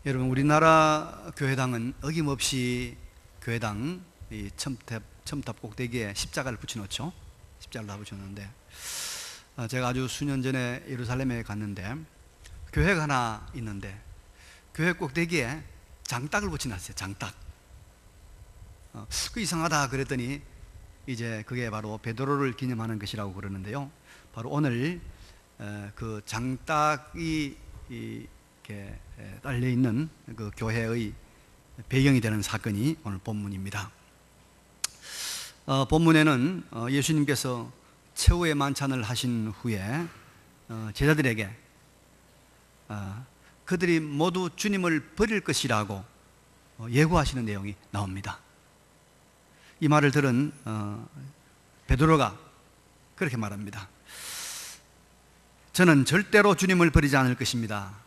여러분, 우리나라 교회당은 어김없이 교회당 이 첨탑 꼭대기에 십자가를 붙여놓죠. 십자가를 다 붙여놓는데, 제가 아주 수년 전에 예루살렘에 갔는데 교회가 하나 있는데 교회 꼭대기에 장딱을 붙여놨어요. 장딱. 그 이상하다 그랬더니 이제 그게 바로 베드로를 기념하는 것이라고 그러는데요. 바로 오늘 그 장딱이 이렇게 딸려 있는 그 교회의 배경이 되는 사건이 오늘 본문입니다. 본문에는 예수님께서 최후의 만찬을 하신 후에 제자들에게 그들이 모두 주님을 버릴 것이라고 예고하시는 내용이 나옵니다. 이 말을 들은 베드로가 그렇게 말합니다. 저는 절대로 주님을 버리지 않을 것입니다.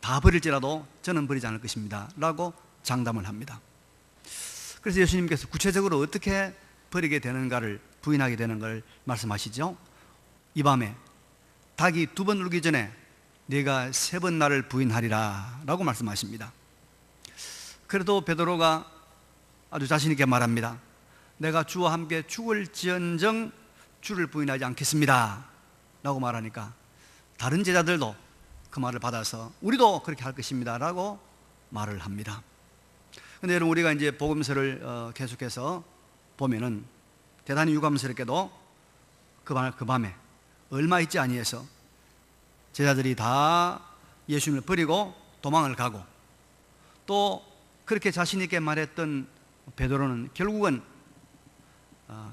다 버릴지라도 저는 버리지 않을 것입니다 라고 장담을 합니다. 그래서 예수님께서 구체적으로 어떻게 버리게 되는가를, 부인하게 되는 걸 말씀하시죠. 이 밤에 닭이 2번 울기 전에 네가 3번 나를 부인하리라 라고 말씀하십니다. 그래도 베드로가 아주 자신 있게 말합니다. 내가 주와 함께 죽을지언정 주를 부인하지 않겠습니다 라고 말하니까 다른 제자들도 그 말을 받아서 우리도 그렇게 할 것입니다 라고 말을 합니다. 그런데 여러분, 우리가 이제 복음서를 계속해서 보면은 대단히 유감스럽게도 그 밤에 얼마 있지 아니해서 제자들이 다 예수님을 버리고 도망을 가고, 또 그렇게 자신 있게 말했던 베드로는 결국은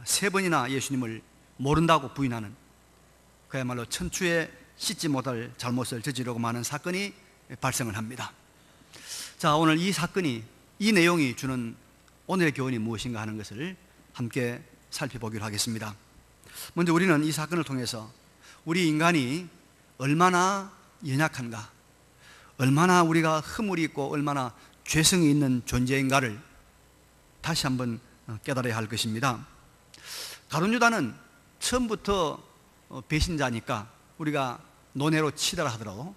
3번이나 예수님을 모른다고 부인하는, 그야말로 천추에 씻지 못할 잘못을 저지르고 마는 사건이 발생을 합니다. 자, 오늘 이 사건이, 이 내용이 주는 오늘의 교훈이 무엇인가 하는 것을 함께 살펴보기로 하겠습니다. 먼저 우리는 이 사건을 통해서 우리 인간이 얼마나 연약한가, 얼마나 우리가 허물이 있고 얼마나 죄성이 있는 존재인가를 다시 한번 깨달아야 할 것입니다. 가룟 유다는 처음부터 배신자니까 우리가 논외로 친다 하더라도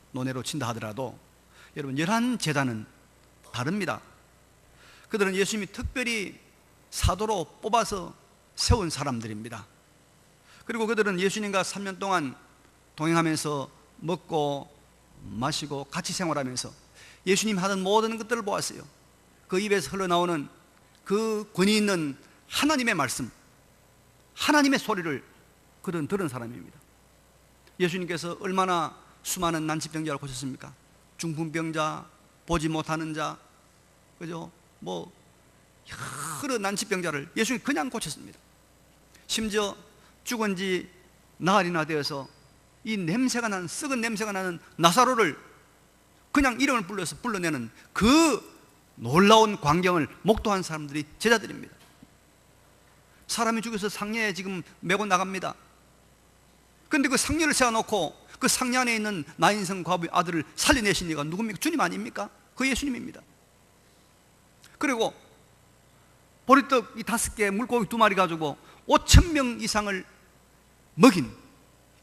여러분, 11제자는 다릅니다. 그들은 예수님이 특별히 사도로 뽑아서 세운 사람들입니다. 그리고 그들은 예수님과 3년 동안 동행하면서 먹고 마시고 같이 생활하면서 예수님 하던 모든 것들을 보았어요. 그 입에서 흘러나오는 그 권위 있는 하나님의 말씀, 하나님의 소리를 그들은 들은 사람입니다. 예수님께서 얼마나 수많은 난치병자를 고쳤습니까? 중풍병자, 보지 못하는 자, 그죠? 여러 난치병자를 예수님이 그냥 고쳤습니다. 심지어 죽은 지 나흘이나 되어서 이 냄새가 나는, 썩은 냄새가 나는 나사로를 그냥 이름을 불러서 불러내는 그 놀라운 광경을 목도한 사람들이 제자들입니다. 사람이 죽여서 상녀에 지금 메고 나갑니다. 그런데 그 상녀를 세워놓고 그 상녀 안에 있는 나인성 과부의 아들을 살려내신 이가 누굽니까? 주님 아닙니까? 그 예수님입니다. 그리고 보리떡 이 5개, 물고기 2마리 가지고 5,000명 이상을 먹인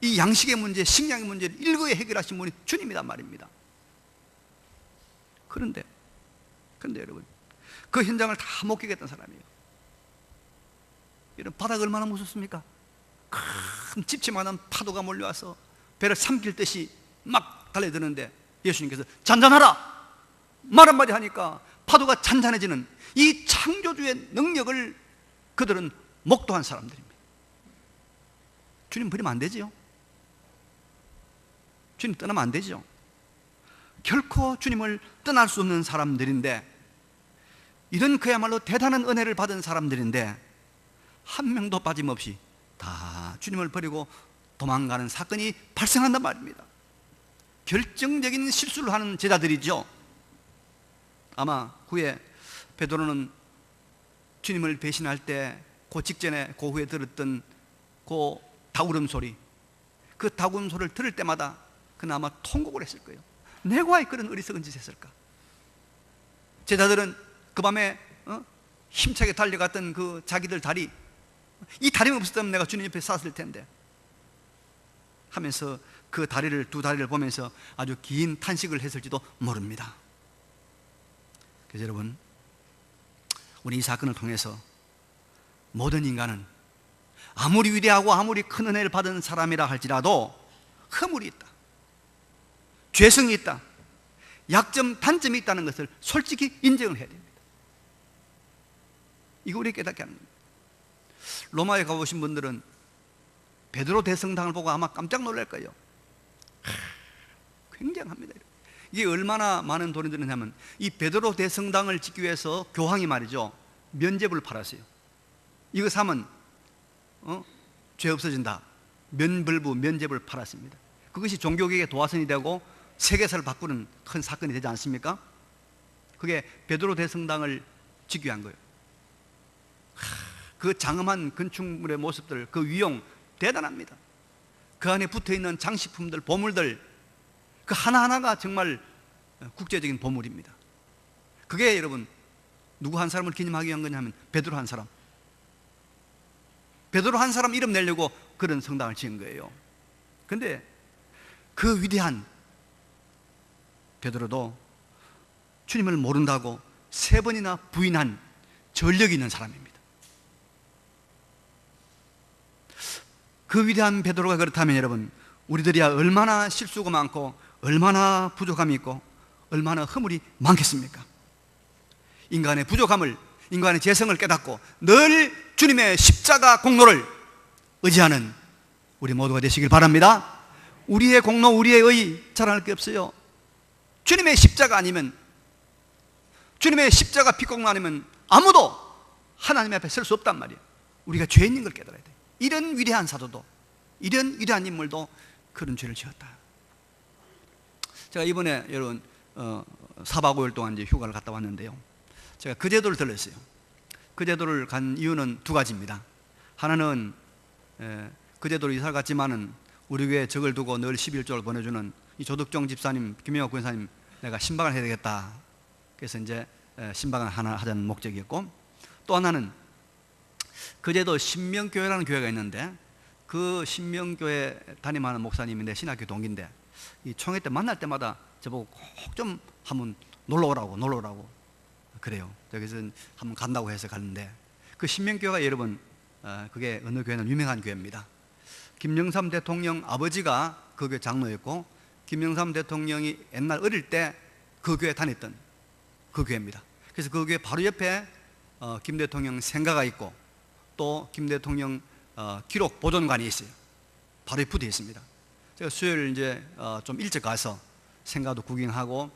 이 양식의 문제, 식량의 문제를 일거에 해결하신 분이 주님이란 말입니다. 그런데 여러분, 그 현장을 다 목격했던 사람이에요. 이런 바다가 얼마나 무섭습니까? 큰 집치만한 파도가 몰려와서 배를 삼킬 듯이 막 달려드는데 예수님께서 잔잔하라 말 한마디 하니까 파도가 잔잔해지는 이 창조주의 능력을 그들은 목도한 사람들입니다. 주님 버리면 안 되지요. 주님 떠나면 안 되죠. 결코 주님을 떠날 수 없는 사람들인데, 이런 그야말로 대단한 은혜를 받은 사람들인데 한 명도 빠짐없이 다 주님을 버리고 도망가는 사건이 발생한단 말입니다. 결정적인 실수를 하는 제자들이죠. 아마 후에 베드로는 주님을 배신할 때 그 직전에, 그 후에 들었던 그 닭울음 소리, 그 닭울음 소리를 들을 때마다 그는 아마 통곡을 했을 거예요. 내가 왜 그런 어리석은 짓을 했을까? 제자들은 그 밤에 힘차게 달려갔던 그 자기들 다리, 이 다리만 없었다면 내가 주님 옆에 섰을 텐데 하면서 그 두 다리를 보면서 아주 긴 탄식을 했을지도 모릅니다. 그래서 여러분, 우리 이 사건을 통해서 모든 인간은 아무리 위대하고 아무리 큰 은혜를 받은 사람이라 할지라도 허물이 있다, 죄성이 있다, 약점, 단점이 있다는 것을 솔직히 인정을 해야 됩니다. 이거 우리 깨닫게 하는 겁니다. 로마에 가보신 분들은 베드로 대성당을 보고 아마 깜짝 놀랄 거예요. 굉장합니다. 이게 얼마나 많은 돈이 드느냐면, 이 베드로 대성당을 짓기 위해서 교황이 말이죠, 면죄부를 팔았어요. 이거 사면 죄 없어진다, 면벌부, 면죄부를 팔았습니다. 그것이 종교개혁의 도화선이 되고 세계사를 바꾸는 큰 사건이 되지 않습니까? 그게 베드로 대성당을 짓기 위한 거예요. 그 장엄한 건축물의 모습들, 그 위용 대단합니다. 그 안에 붙어있는 장식품들, 보물들, 그 하나하나가 정말 국제적인 보물입니다. 그게 여러분, 누구 한 사람을 기념하기 위한 거냐면 베드로 한 사람, 베드로 한 사람 이름 내려고 그런 성당을 지은 거예요. 그런데 그 위대한 베드로도 주님을 모른다고 3번이나 부인한 전력이 있는 사람입니다. 그 위대한 베드로가 그렇다면 여러분, 우리들이야 얼마나 실수가 많고 얼마나 부족함이 있고 얼마나 허물이 많겠습니까? 인간의 부족함을, 인간의 죄성을 깨닫고 늘 주님의 십자가 공로를 의지하는 우리 모두가 되시길 바랍니다. 우리의 공로, 우리의 의 자랑할 게 없어요. 주님의 십자가 아니면, 주님의 십자가 피공로 아니면 아무도 하나님 앞에 설 수 없단 말이에요. 우리가 죄 있는 걸 깨달아야 돼요. 이런 위대한 사도도, 이런 위대한 인물도 그런 죄를 지었다. 제가 이번에 여러분 4박 5일 동안 이제 휴가를 갔다 왔는데요, 제가 그 제도를 들렸어요. 그 제도를 간 이유는 2가지입니다. 하나는 그 제도로 이사를 갔지만은 우리 교회에 적을 두고 늘 11조를 보내주는 이 조덕종 집사님, 김영학 권사님, 내가 신방을 해야 되겠다. 그래서 이제 신방을 하나 하자는 목적이었고, 또 하나는 그 제도 신명교회라는 교회가 있는데, 그 신명교회 담임하는 목사님이 내 신학교 동기인데, 이 총회 때 만날 때마다 저보고 꼭 좀 한번 놀러 오라고 그래요. 그래서 한번 간다고 해서 갔는데, 그 신명교회가 여러분, 그게 어느 교회는 유명한 교회입니다. 김영삼 대통령 아버지가 그 교회 장로였고, 김영삼 대통령이 옛날 어릴 때 그 교회 다녔던 그 교회입니다. 그래서 그 교회 바로 옆에 김 대통령 생가가 있고, 또 김 대통령 기록 보존관이 있어요. 바로 붙어 있습니다. 제가 수요일 이제 좀 일찍 가서 생가도 구경하고,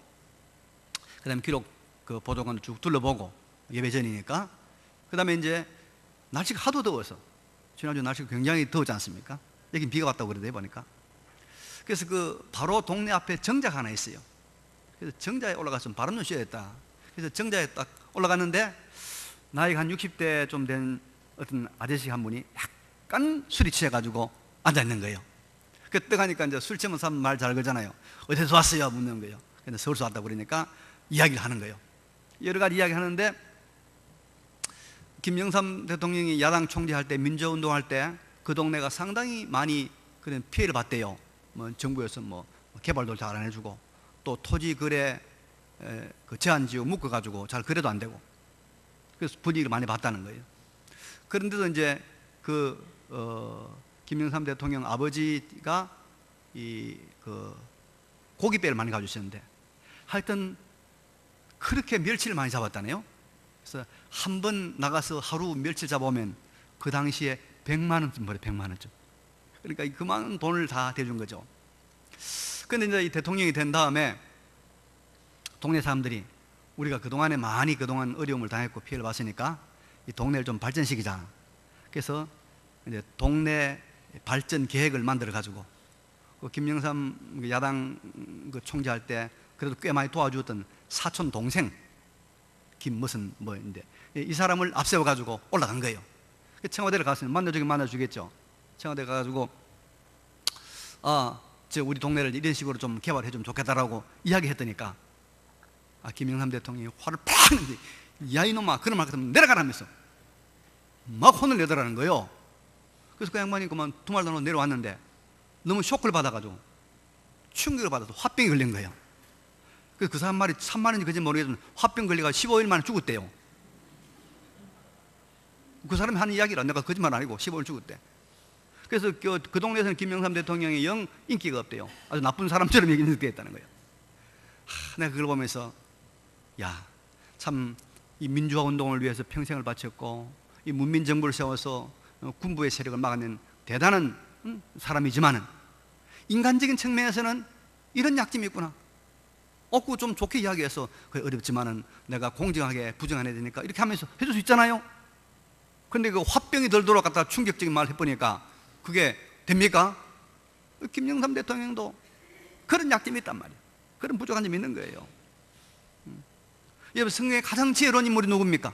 그 다음에 기록 그 보존관도 쭉 둘러보고, 예배 전이니까. 그 다음에 이제 날씨가 하도 더워서, 지난주 날씨가 굉장히 더웠지 않습니까? 여긴 비가 왔다고 그러대 보니까. 그래서 그 바로 동네 앞에 정자가 하나 있어요. 그래서 정자에 올라가서 바람 좀 쐬야겠다. 그래서 정자에 딱 올라갔는데, 나이가 한 60대 좀 된 어떤 아저씨 한 분이 약간 술이 취해가지고 앉아있는 거예요. 그때 가니까 이제 술 취하면 사람 말 잘 걸잖아요. 어디서 왔어요? 묻는 거예요. 근데 서울서 왔다고 그러니까 이야기를 하는 거예요. 여러 가지 이야기 하는데, 김영삼 대통령이 야당 총리할 때, 민주운동할 때 그 동네가 상당히 많이 그런 피해를 봤대요. 뭐 정부에서 뭐 개발도 잘 안 해주고, 또 토지 거래 그 제한지역 묶어가지고 잘 거래도 안 되고, 그래서 분위기를 많이 봤다는 거예요. 그런데도 이제 김영삼 대통령 아버지가 그 고깃배를 많이 가주셨는데, 하여튼 그렇게 멸치를 많이 잡았다네요. 그래서 한 번 나가서 하루 멸치 잡아오면 그 당시에 100만 원쯤 벌어요. 100만 원쯤. 그러니까 그만한 돈을 다 대준 거죠. 그런데 이제 이 대통령이 된 다음에 동네 사람들이, 우리가 그동안에 많이 그동안 어려움을 당했고 피해를 봤으니까 이 동네를 좀 발전시키자. 그래서 이제 동네 발전 계획을 만들어 가지고, 그 김영삼 야당 그 총재할 때 그래도 꽤 많이 도와주었던 사촌 동생 김무슨 뭐인데, 이 사람을 앞세워 가지고 올라간 거예요. 청와대를 갔으면 만나주긴 만나주겠죠. 청와대 가가지고 우리 동네를 이런 식으로 좀 개발해 주면 좋겠다라고 이야기했더니까, 김영삼 대통령이 화를 팍 내는데, 야 이놈아, 그런 말 같으면 내려가라면서 막 혼을 내더라는 거예요. 그래서 그 양반이 그만 두 말도 안 하고 내려왔는데, 너무 쇼크를 받아가지고 충격을 받아서 화병이 걸린 거예요. 그 사람 말이 참말인지 그런지 모르겠지만 화병 걸려가 15일 만에 죽었대요. 그 사람이 하는 이야기라 내가 거짓말 아니고 15일 죽었대. 그래서 그 동네에서는 김영삼 대통령이 영 인기가 없대요. 아주 나쁜 사람처럼 얘기 느꼈다는 거예요. 내가 그걸 보면서 야, 참 이 민주화 운동을 위해서 평생을 바쳤고 이 문민 정부를 세워서 군부의 세력을 막아낸 대단한 사람이지만은 인간적인 측면에서는 이런 약점이 있구나. 없고 좀 좋게 이야기해서 그래 어렵지만은 내가 공정하게 부정해야 되니까 이렇게 하면서 해줄 수 있잖아요. 근데 그 화병이 덜도록 갖다 충격적인 말을 해보니까 그게 됩니까? 김영삼 대통령도 그런 약점이 있단 말이에요. 그런 부족한 점이 있는 거예요. 여러분, 성경의 가장 지혜로운 인물이 누굽니까?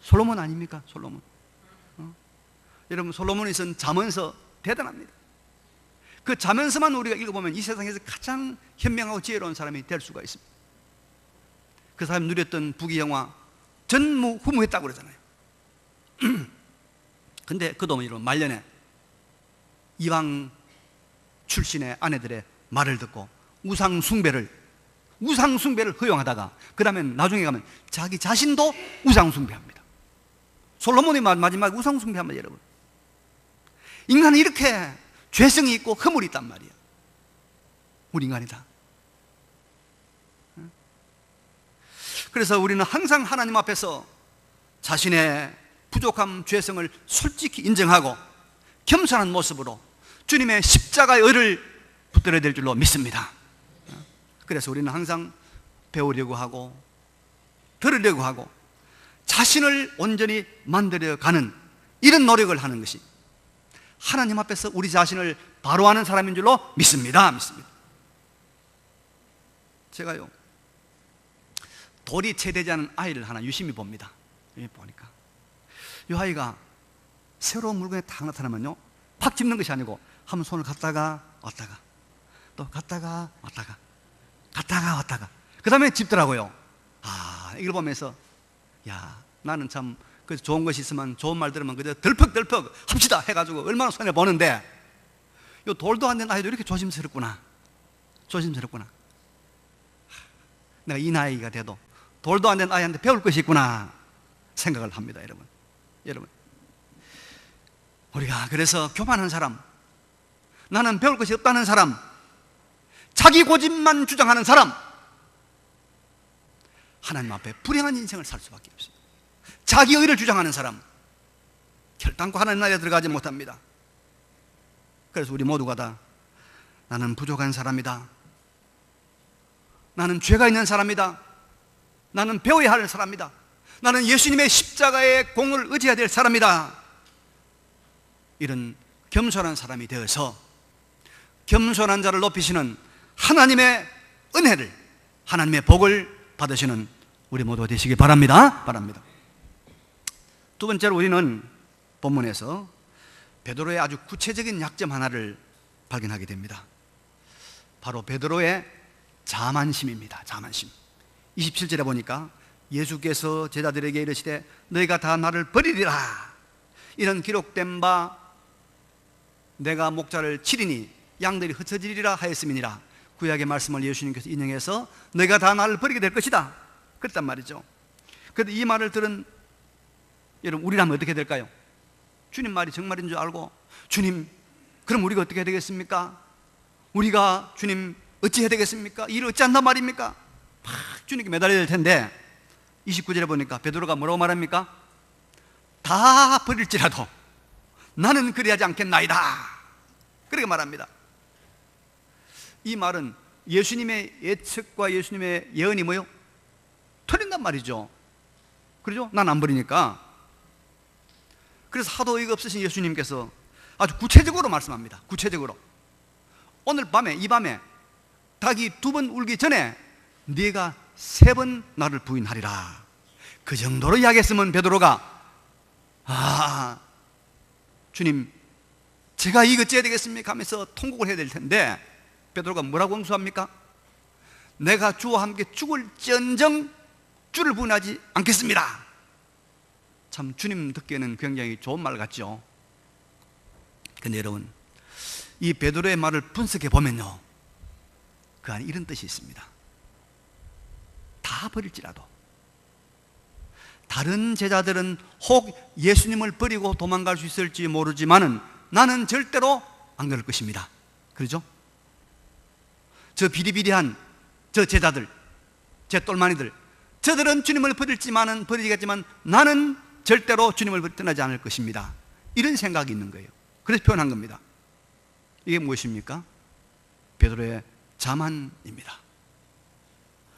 솔로몬 아닙니까? 솔로몬. 여러분, 솔로몬이 쓴 잠언서 대단합니다. 그 잠언서만 우리가 읽어보면 이 세상에서 가장 현명하고 지혜로운 사람이 될 수가 있습니다. 그 사람이 누렸던 부귀영화 전무후무했다고 그러잖아요. 근데 그도 이런 말년에 이방 출신의 아내들의 말을 듣고 우상숭배를 허용하다가 그 다음에 나중에 가면 자기 자신도 우상숭배합니다. 솔로몬이 마지막에 우상숭배합니다. 여러분, 인간은 이렇게 죄성이 있고 허물이 있단 말이에요. 우리 인간이다. 그래서 우리는 항상 하나님 앞에서 자신의 부족함, 죄성을 솔직히 인정하고 겸손한 모습으로 주님의 십자가의 의를 붙들어야 될 줄로 믿습니다. 그래서 우리는 항상 배우려고 하고 들으려고 하고 자신을 온전히 만들어가는 이런 노력을 하는 것이 하나님 앞에서 우리 자신을 바로 하는 사람인 줄로 믿습니다. 제가요, 돌이 채 되지 않은 아이를 하나 유심히 봅니다. 보니까 이 아이가 새로운 물건에 탁 나타나면요, 팍 짚는 것이 아니고 한번 손을 갔다가 왔다가 또 갔다가 왔다가 그 다음에 짚더라고요. 이걸 보면서 야, 나는 참 그래서 좋은 것이 있으면 좋은 말 들으면 그저 덜컥덜컥 합시다 해가지고 얼마나 손해 보는데, 요 돌도 안 된 아이도 이렇게 조심스럽구나. 내가 이 나이가 돼도 돌도 안 된 아이한테 배울 것이 있구나 생각을 합니다. 여러분, 우리가 그래서 교만한 사람, 나는 배울 것이 없다는 사람, 자기 고집만 주장하는 사람, 하나님 앞에 불행한 인생을 살 수밖에 없어요. 자기 의를 주장하는 사람, 결단코 하나님 나라에 들어가지 못합니다. 그래서 우리 모두가 다 나는 부족한 사람이다, 나는 죄가 있는 사람이다, 나는 배워야 할 사람이다, 나는 예수님의 십자가의 공을 의지해야 될 사람이다, 이런 겸손한 사람이 되어서 겸손한 자를 높이시는 하나님의 은혜를, 하나님의 복을 받으시는 우리 모두가 되시기 바랍니다. 두 번째로 우리는 본문에서 베드로의 아주 구체적인 약점 하나를 발견하게 됩니다. 바로 베드로의 자만심입니다. 자만심. 27절에 보니까 예수께서 제자들에게 이르시되 너희가 다 나를 버리리라, 이런 기록된 바 내가 목자를 치리니 양들이 흩어지리라 하였음이니라. 구약의 말씀을 예수님께서 인용해서 너희가 다 나를 버리게 될 것이다 그랬단 말이죠. 그런데 이 말을 들은 여러분, 우리라면 어떻게 될까요? 주님 말이 정말인 줄 알고, 주님 그럼 우리가 어떻게 해야 되겠습니까? 우리가 주님 어찌 해야 되겠습니까? 일을 어찌 한단 말입니까? 막 주님께 매달려야 될 텐데, 29절에 보니까 베드로가 뭐라고 말합니까? 다 버릴지라도 나는 그리하지 않겠나이다 그렇게 말합니다. 이 말은 예수님의 예측과 예수님의 예언이 뭐요? 틀린단 말이죠. 그러죠? 난 안 버리니까. 그래서 하도 어이가 없으신 예수님께서 아주 구체적으로 말씀합니다. 구체적으로 오늘 밤에, 이 밤에 닭이 2번 울기 전에 네가 3번 나를 부인하리라. 그 정도로 이야기했으면 베드로가 주님 제가 이거 어찌해야 되겠습니까 하면서 통곡을 해야 될 텐데, 베드로가 뭐라고 응수합니까? 내가 주와 함께 죽을지언정 주를 부인하지 않겠습니다. 참 주님 듣기에는 굉장히 좋은 말 같죠. 근데 여러분, 이 베드로의 말을 분석해 보면요, 그 안에 이런 뜻이 있습니다. 다 버릴지라도 다른 제자들은 혹 예수님을 버리고 도망갈 수 있을지 모르지만은 나는 절대로 안 그럴 것입니다. 그러죠? 저 비리비리한 저 제자들, 제 똘마니들, 저들은 주님을 버리겠지만 나는 절대로 주님을 떠나지 않을 것입니다. 이런 생각이 있는 거예요. 그래서 표현한 겁니다. 이게 무엇입니까? 베드로의 자만입니다.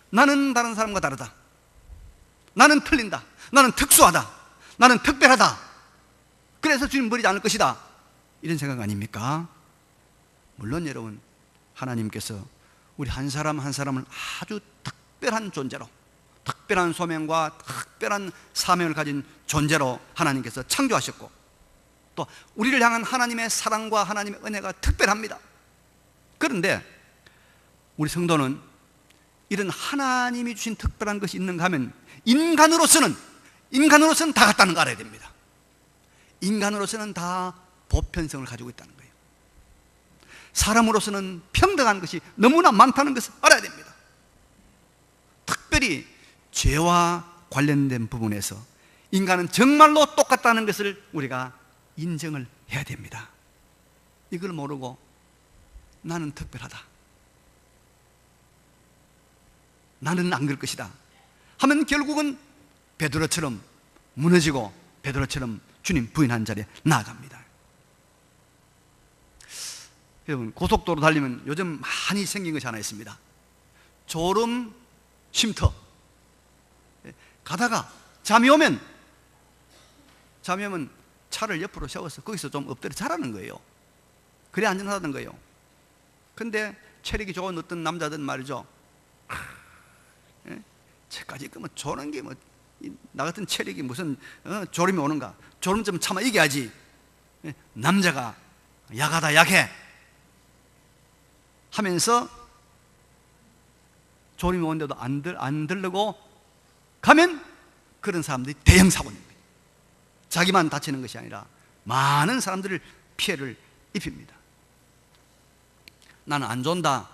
나는 다른 사람과 다르다. 나는 틀린다. 나는 특수하다. 나는 특별하다. 그래서 주님 버리지 않을 것이다. 이런 생각 아닙니까? 물론 여러분, 하나님께서 우리 한 사람 한 사람을 아주 특별한 존재로, 특별한 소명과 특별한 사명을 가진 존재로 하나님께서 창조하셨고, 또 우리를 향한 하나님의 사랑과 하나님의 은혜가 특별합니다. 그런데 우리 성도는 이런 하나님이 주신 특별한 것이 있는가 하면 인간으로서는 다 같다는 거 알아야 됩니다. 인간으로서는 다 보편성을 가지고 있다는 거예요. 사람으로서는 평등한 것이 너무나 많다는 것을 알아야 됩니다. 특별히 죄와 관련된 부분에서 인간은 정말로 똑같다는 것을 우리가 인정을 해야 됩니다. 이걸 모르고 나는 특별하다, 나는 안 그럴 것이다 하면 결국은 베드로처럼 무너지고 베드로처럼 주님 부인한 자리에 나아갑니다. 여러분, 고속도로 달리면 요즘 많이 생긴 것이 하나 있습니다. 졸음 쉼터. 가다가 잠이 오면 차를 옆으로 세워서 거기서 좀 엎드려 자라는 거예요. 그래 안전하다는 거예요. 근데 체력이 좋은 어떤 남자들 말이죠, 채까지 그러면 조는 게 뭐 나 같은 체력이 무슨 졸음이 오는가, 졸음 좀 참아 이겨야지. 남자가 약하다 약해 하면서 졸음이 오는데도 안 들르고 가면 그런 사람들이 대형 사고인 거예요. 자기만 다치는 것이 아니라 많은 사람들을 피해를 입힙니다. 나는 안 좋다,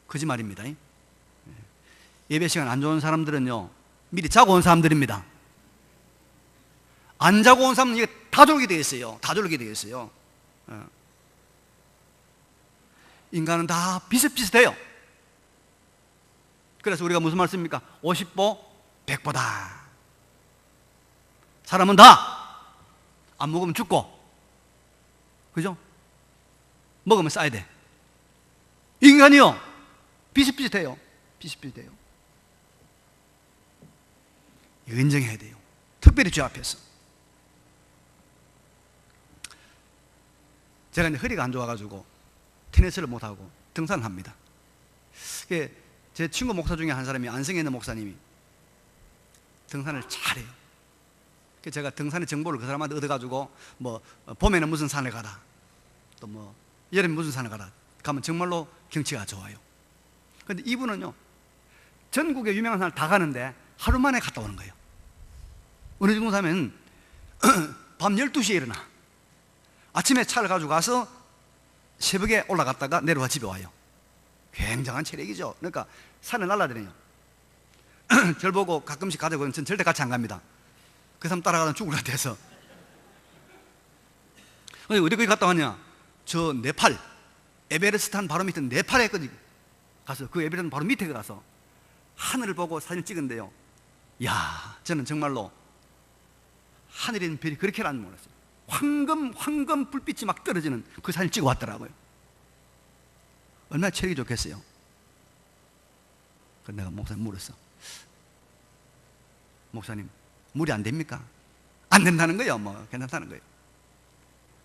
거짓말입니다. 예배 시간 안 좋은 사람들은요, 미리 자고 온 사람들입니다. 안 자고 온 사람은 이게 다 졸게 되어 있어요. 다 졸게 되어 있어요. 인간은 다 비슷비슷해요. 그래서 우리가 무슨 말 씁니까? 50보 100보다. 사람은 다 안 먹으면 죽고, 그죠? 먹으면 싸야 돼. 인간이요, 비슷비슷해요. 비슷비슷해요. 이거 인정해야 돼요. 특별히 죄 앞에서. 제가 이제 허리가 안 좋아가지고 테니스를 못하고 등산을 합니다. 제 친구 목사 중에 한 사람이, 안성에 있는 목사님이 등산을 잘해요. 그래서 제가 등산의 정보를 그 사람한테 얻어가지고, 뭐 봄에는 무슨 산에 가라, 또 뭐 여름에 무슨 산에 가라 가면 정말로 경치가 좋아요. 그런데 이분은요, 전국에 유명한 산을 다 가는데 하루 만에 갔다 오는 거예요. 어느 정도 하면 밤 12시에 일어나 아침에 차를 가지고 가서 새벽에 올라갔다가 내려와 집에 와요. 굉장한 체력이죠. 그러니까 산을 날라다녀요. 절 보고 가끔씩 가자고 하면 전 절대 같이 안 갑니다. 그 사람 따라가면 죽을 것 같아서. 어디 거기 갔다 왔냐? 저 네팔, 에베레스트 바로 밑에 네팔에 가서, 그 에베레스트 바로 밑에 가서 하늘을 보고 사진을 찍은데요, 야, 저는 정말로 하늘에 있는 별이 그렇게 나는 몰랐어요. 황금 불빛이 막 떨어지는 그 사진을 찍어 왔더라고요. 얼마나 체력이 좋겠어요. 그래서 내가 목사님 물었어. 목사님, 물이 안 됩니까? 안 된다는 거예요. 뭐 괜찮다는 거예요.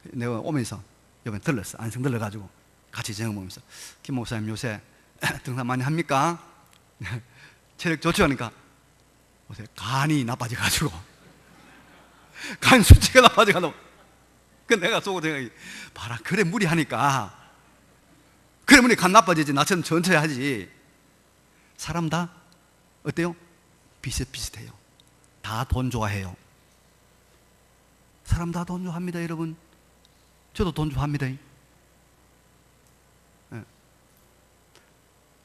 내가 오면서 이번에 들렀어. 안성 들러가지고 같이 저녁 먹으면서, 김 목사님 요새 등산 많이 합니까? 체력 좋죠? 하니까 요새 간이 나빠져가지고 간 수치가 나빠져가지고. 그 내가 속으로 생각이, 봐라, 그래 무리하니까, 그래 무리 간 나빠지지, 나처럼 천천히 하지. 사람 다 어때요? 비슷비슷해요. 다 돈 좋아해요. 사람 다 돈 좋아합니다, 여러분. 저도 돈 좋아합니다.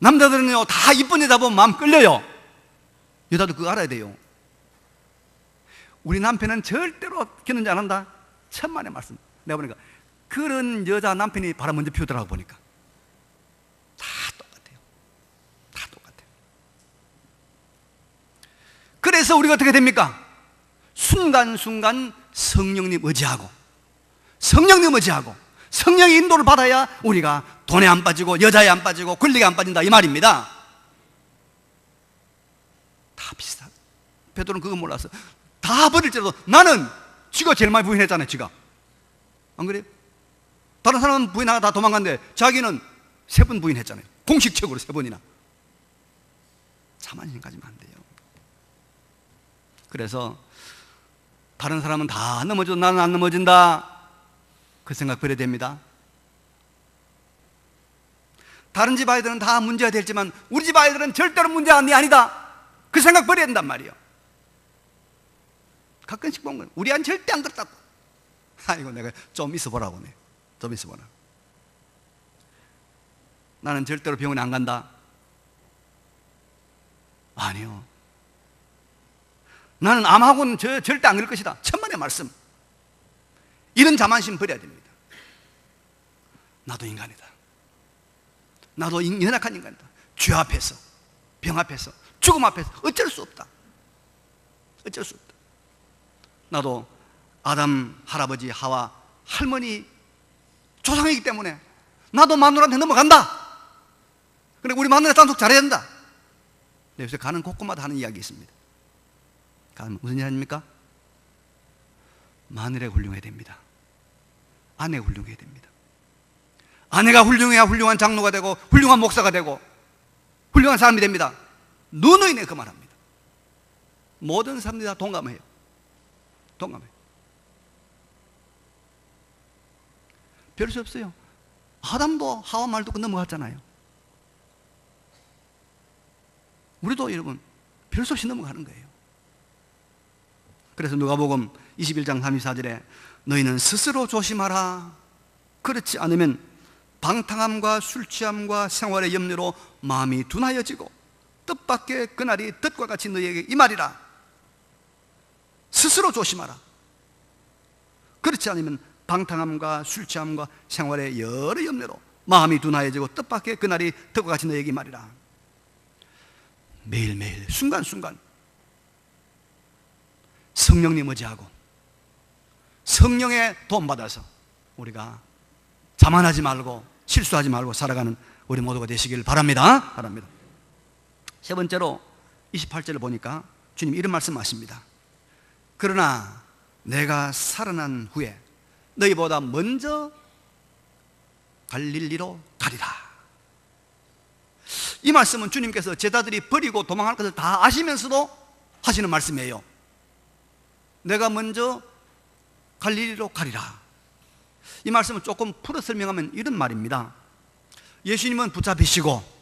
남자들은요 다 이쁜 여자 보면 마음 끌려요. 여자도 그거 알아야 돼요. 우리 남편은 절대로 견는지 안 한다. 천만의 말씀. 내가 보니까 그런 여자 남편이 바람 먼저 피우더라고. 보니까 다 똑같아요. 다 똑같아요. 그래서 우리가 어떻게 됩니까? 순간순간 성령님 의지하고 성령님 의지하고 성령의 인도를 받아야 우리가 돈에 안 빠지고 여자에 안 빠지고 권리에 안 빠진다 이 말입니다. 다 비슷하다. 베드로는 그거 몰랐어. 다 버릴지라도 나는 지가 제일 많이 부인했잖아요. 지가 안 그래요? 다른 사람은 부인하다 다 도망갔는데 자기는 3번 부인했잖아요. 공식적으로 3번이나. 자만심 가지면 안 돼요. 그래서 다른 사람은 다 넘어져도 나는 안 넘어진다 그 생각 버려야 됩니다. 다른 집 아이들은 다 문제가 될지만 우리 집 아이들은 절대로 문제가 아니다 그 생각 버려야 된단 말이에요. 가끔씩 보면 우리 아이는 절대 안 그렇다고. 아이고 내가 좀 있어 보라고. 좀 있어 보라. 나는 절대로 병원에 안 간다. 아니요. 나는 암하고는 절대 안 그럴 것이다. 천만의 말씀. 이런 자만심 버려야 됩니다. 나도 인간이다. 나도 연약한 인간이다. 죄 앞에서, 병 앞에서, 죽음 앞에서 어쩔 수 없다. 어쩔 수 없다. 나도 아담 할아버지 하와 할머니 조상이기 때문에 나도 마누라한테 넘어간다. 그리고 우리 마누라 단속 잘해야 된다. 요새 가는 곳곳마다 하는 이야기 있습니다. 가면 무슨 일 아닙니까? 마누라가 훌륭해야 됩니다. 아내가 훌륭해야 됩니다. 아내가 훌륭해야 훌륭한 장로가 되고 훌륭한 목사가 되고 훌륭한 사람이 됩니다. 누누이 내 그 말합니다. 모든 사람들이 다 동감해요. 동감해요. 별 수 없어요. 아담도 하와 말 듣고 넘어갔잖아요. 우리도 여러분 별 수 없이 넘어가는 거예요. 그래서 누가복음 21장 34절에 너희는 스스로 조심하라. 그렇지 않으면 방탕함과 술취함과 생활의 염려로 마음이 둔하여지고 뜻밖의 그날이 뜻과 같이 너희에게 임하리라. 스스로 조심하라. 그렇지 않으면 방탕함과 술취함과 생활의 여러 염려로 마음이 둔하여지고 뜻밖의 그날이 뜻과 같이 너희에게 임하리라. 매일매일 순간순간 성령님 의지하고 성령의 도움받아서 우리가 자만하지 말고 실수하지 말고 살아가는 우리 모두가 되시길 바랍니다. 바랍니다. 세 번째로 28절을 보니까 주님 이런 말씀하십니다. 그러나 내가 살아난 후에 너희보다 먼저 갈릴리로 가리라. 이 말씀은 주님께서 제자들이 버리고 도망할 것을 다 아시면서도 하시는 말씀이에요. 내가 먼저 갈릴리로 가리라. 이 말씀을 조금 풀어 설명하면 이런 말입니다. 예수님은 붙잡히시고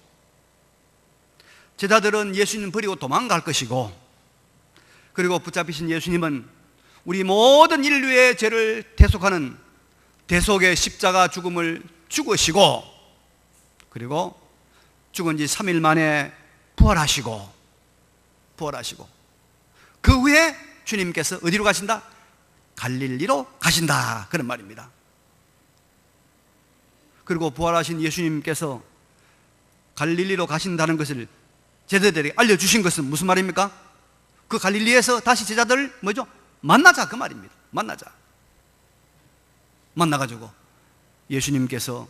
제자들은 예수님 버리고 도망갈 것이고, 그리고 붙잡히신 예수님은 우리 모든 인류의 죄를 대속하는 대속의 십자가 죽음을 죽으시고, 그리고 죽은 지 3일 만에 부활하시고 그 후에 주님께서 어디로 가신다? 갈릴리로 가신다. 그런 말입니다. 그리고 부활하신 예수님께서 갈릴리로 가신다는 것을 제자들에게 알려주신 것은 무슨 말입니까? 그 갈릴리에서 다시 제자들을 뭐죠? 만나자 그 말입니다. 만나가지고 예수님께서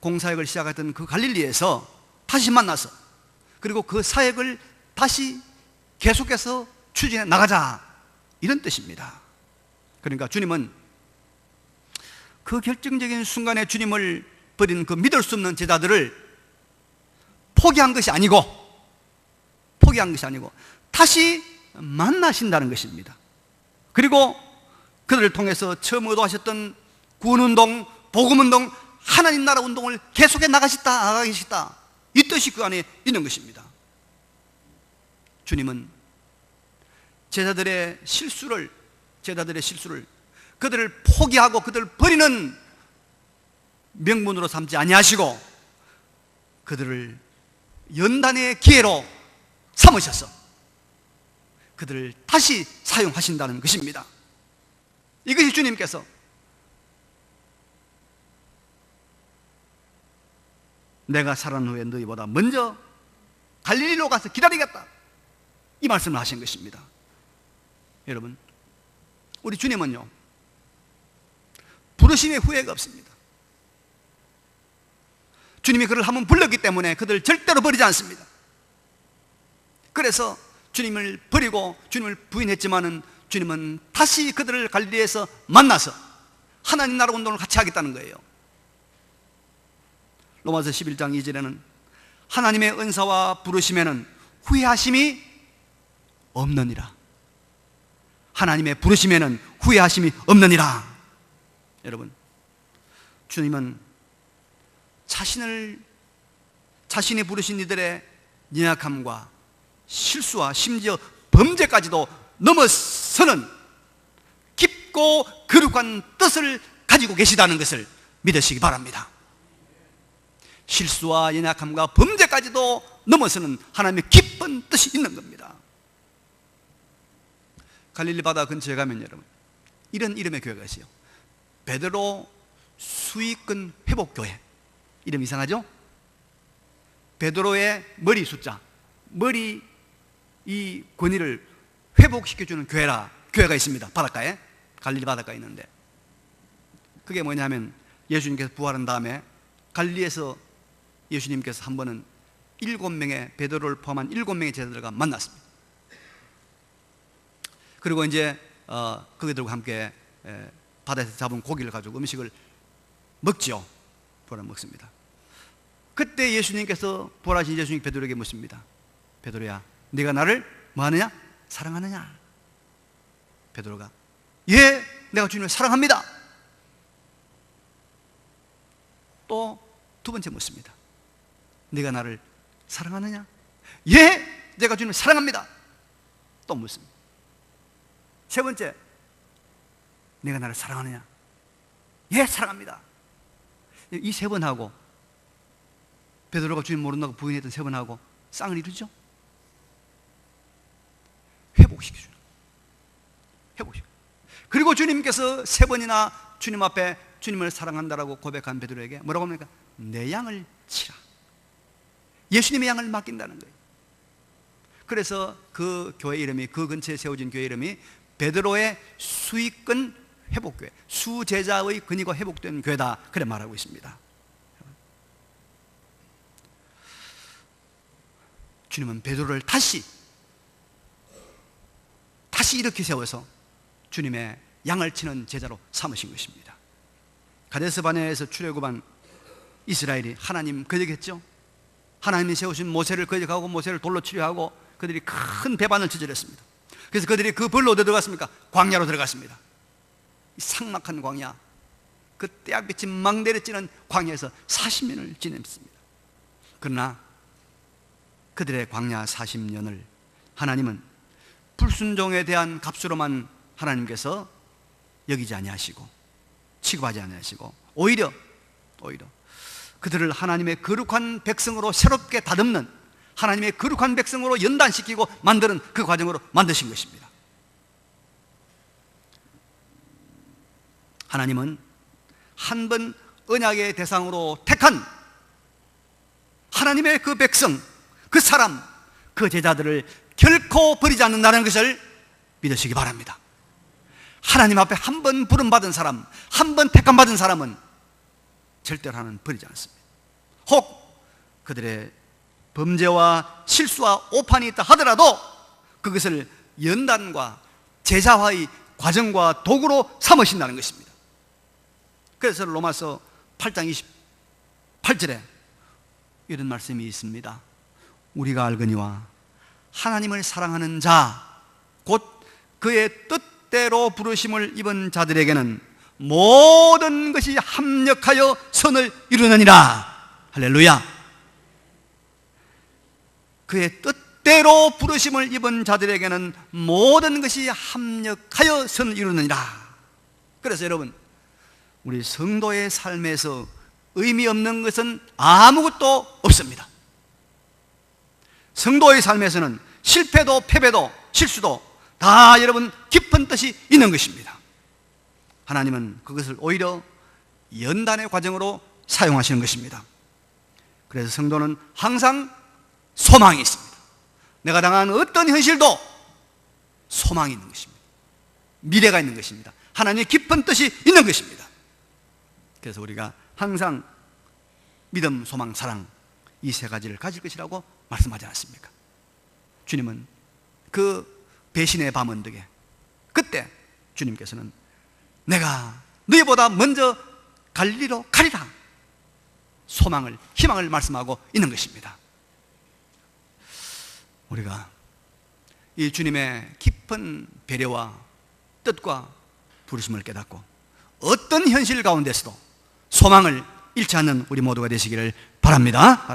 공사역을 시작했던 그 갈릴리에서 다시 만나서, 그리고 그 사역을 다시 계속해서 추진해 나가자, 이런 뜻입니다. 그러니까 주님은 그 결정적인 순간에 주님을 버린 그 믿을 수 없는 제자들을 포기한 것이 아니고 다시 만나신다는 것입니다. 그리고 그들을 통해서 처음 의도하셨던 구원운동, 복음운동, 하나님 나라 운동을 계속해 나가시다, 이 뜻이 그 안에 있는 것입니다. 주님은 제자들의 실수를 그들을 포기하고 그들을 버리는 명분으로 삼지 아니하시고 그들을 연단의 기회로 삼으셔서 그들을 다시 사용하신다는 것입니다. 이것이 주님께서 내가 살아난 후에 너희보다 먼저 갈릴리로 가서 기다리겠다, 이 말씀을 하신 것입니다. 여러분, 우리 주님은요, 부르심에 후회가 없습니다. 주님이 그를 한번 불렀기 때문에 그들을 절대로 버리지 않습니다. 그래서 주님을 버리고 주님을 부인했지만은 주님은 다시 그들을 갈릴리에서 만나서 하나님 나라 운동을 같이 하겠다는 거예요. 로마서 11장 2절에는 하나님의 은사와 부르심에는 후회하심이 없느니라. 하나님의 부르심에는 후회하심이 없느니라. 여러분, 주님은 자신이 부르신 이들의 연약함과 실수와 심지어 범죄까지도 넘어서는 깊고 거룩한 뜻을 가지고 계시다는 것을 믿으시기 바랍니다. 실수와 연약함과 범죄까지도 넘어서는 하나님의 깊은 뜻이 있는 겁니다. 갈릴리 바다 근처에 가면 여러분, 이런 이름의 교회가 있어요. 베드로 수익근 회복교회. 이름 이상하죠? 베드로의 머리 숫자, 머리 이 권위를 회복시켜주는 교회가 있습니다. 바닷가에, 갈릴리 바닷가에 있는데, 그게 뭐냐면 예수님께서 부활한 다음에 갈릴리에서 예수님께서 한 번은 7명의, 베드로를 포함한 7명의 제자들과 만났습니다. 그리고 이제 그들과 함께 바다에서 잡은 고기를 가지고 음식을 먹죠. 부활을 먹습니다. 그때 예수님께서, 부활하신 예수님 베드로에게 묻습니다. 베드로야, 네가 나를 뭐하느냐? 사랑하느냐? 베드로가 예, 내가 주님을 사랑합니다. 또 두 번째 묻습니다. 네가 나를 사랑하느냐? 예, 내가 주님을 사랑합니다. 또 묻습니다. 세 번째, 네가 나를 사랑하느냐? 예, 사랑합니다. 이 세 번 하고, 베드로가 주님 모른다고 부인했던 세 번 하고 쌍을 이루죠? 회복시켜주는, 회복시켜. 그리고 주님께서 세 번이나 주님 앞에 주님을 사랑한다라고 고백한 베드로에게 뭐라고 합니까? 내 양을 치라. 예수님의 양을 맡긴다는 거예요. 그래서 그 교회 이름이, 그 근처에 세워진 교회 이름이 베드로의 수익근 회복교회, 수제자의 근위가 회복된 교회다, 그래 말하고 있습니다. 주님은 베드로를 다시 이렇게 세워서 주님의 양을 치는 제자로 삼으신 것입니다. 가데스 바네아에서 출애굽한 이스라엘이 하나님 거역했죠. 하나님이 세우신 모세를 거역하고 모세를 돌로 치려하고 그들이 큰 배반을 저질렀습니다. 그래서 그들이 그 벌로 어디 들어갔습니까? 광야로 들어갔습니다. 이 삭막한 광야, 그 때약빛이 막 내려지는 광야에서 40년을 지냈습니다. 그러나 그들의 광야 40년을 하나님은 불순종에 대한 값으로만 하나님께서 여기지 아니하시고 취급하지 아니하시고 오히려 그들을 하나님의 거룩한 백성으로 새롭게 다듬는, 하나님의 거룩한 백성으로 연단시키고 만드는 그 과정으로 만드신 것입니다. 하나님은 한 번 언약의 대상으로 택한 하나님의 그 백성, 그 사람, 그 제자들을 결코 버리지 않는다는 것을 믿으시기 바랍니다. 하나님 앞에 한 번 부름받은 사람, 한 번 택함받은 사람은 절대로 하나님 버리지 않습니다. 혹 그들의 범죄와 실수와 오판이 있다 하더라도 그것을 연단과 제자화의 과정과 도구로 삼으신다는 것입니다. 그래서 로마서 8장 28절에 이런 말씀이 있습니다. 우리가 알거니와 하나님을 사랑하는 자, 곧 그의 뜻대로 부르심을 입은 자들에게는 모든 것이 합력하여 선을 이루느니라. 할렐루야. 그의 뜻대로 부르심을 입은 자들에게는 모든 것이 합력하여 선을 이루느니라. 그래서 여러분, 우리 성도의 삶에서 의미 없는 것은 아무것도 없습니다. 성도의 삶에서는 실패도 패배도 실수도 다 여러분 깊은 뜻이 있는 것입니다. 하나님은 그것을 오히려 연단의 과정으로 사용하시는 것입니다. 그래서 성도는 항상 소망이 있습니다. 내가 당한 어떤 현실도 소망이 있는 것입니다. 미래가 있는 것입니다. 하나님의 깊은 뜻이 있는 것입니다. 그래서 우리가 항상 믿음, 소망, 사랑 이 세 가지를 가질 것이라고 말씀하지 않았습니까? 주님은 그 배신의 밤 언덕에 그때 주님께서는 내가 너희보다 먼저 갈리로 가리라 소망을, 희망을 말씀하고 있는 것입니다. 우리가 이 주님의 깊은 배려와 뜻과 부르심을 깨닫고 어떤 현실 가운데서도 소망을 잃지 않는 우리 모두가 되시기를 바랍니다.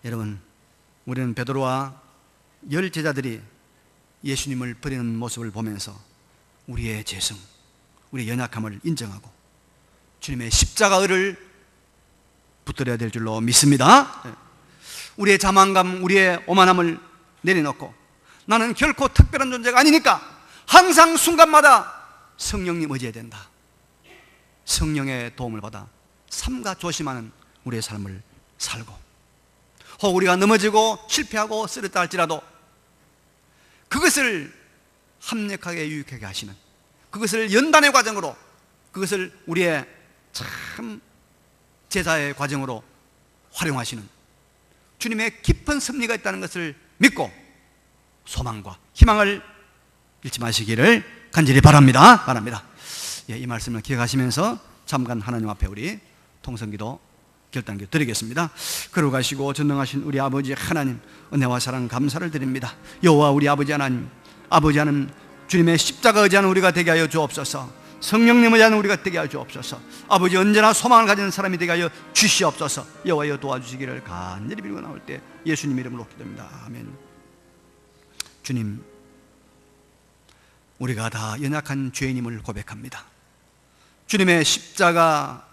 여러분, 우리는 베드로와 10 제자들이 예수님을 버리는 모습을 보면서 우리의 죄성, 우리의 연약함을 인정하고 주님의 십자가를 붙들어야 될 줄로 믿습니다. 우리의 자만감, 우리의 오만함을 내려놓고 나는 결코 특별한 존재가 아니니까 항상 순간마다 성령님 의지해야 된다. 성령의 도움을 받아 삼가 조심하는 우리의 삶을 살고, 혹 우리가 넘어지고 실패하고 쓰러졌다 할지라도 그것을 합력하게 유익하게 하시는, 그것을 연단의 과정으로, 그것을 우리의 참 제자의 과정으로 활용하시는 주님의 깊은 섭리가 있다는 것을 믿고 소망과 희망을 잃지 마시기를 간절히 바랍니다. 예, 이 말씀을 기억하시면서 잠깐 하나님 앞에 우리 통성기도 결단기도 드리겠습니다. 걸어가시고 전능하신 우리 아버지 하나님, 은혜와 사랑 감사를 드립니다. 여호와 우리 아버지 하나님, 아버지 하나님, 주님의 십자가 의지하는 우리가 되게 하여 주옵소서. 성령님 의지하는 우리가 되게 하여 주옵소서. 아버지, 언제나 소망을 가지는 사람이 되게 하여 주시옵소서. 여호와여 도와주시기를 간절히 빌고 나올 때 예수님 이름으로 기도합니다. 아멘. 주님, 우리가 다 연약한 죄인임을 고백합니다. 주님의 십자가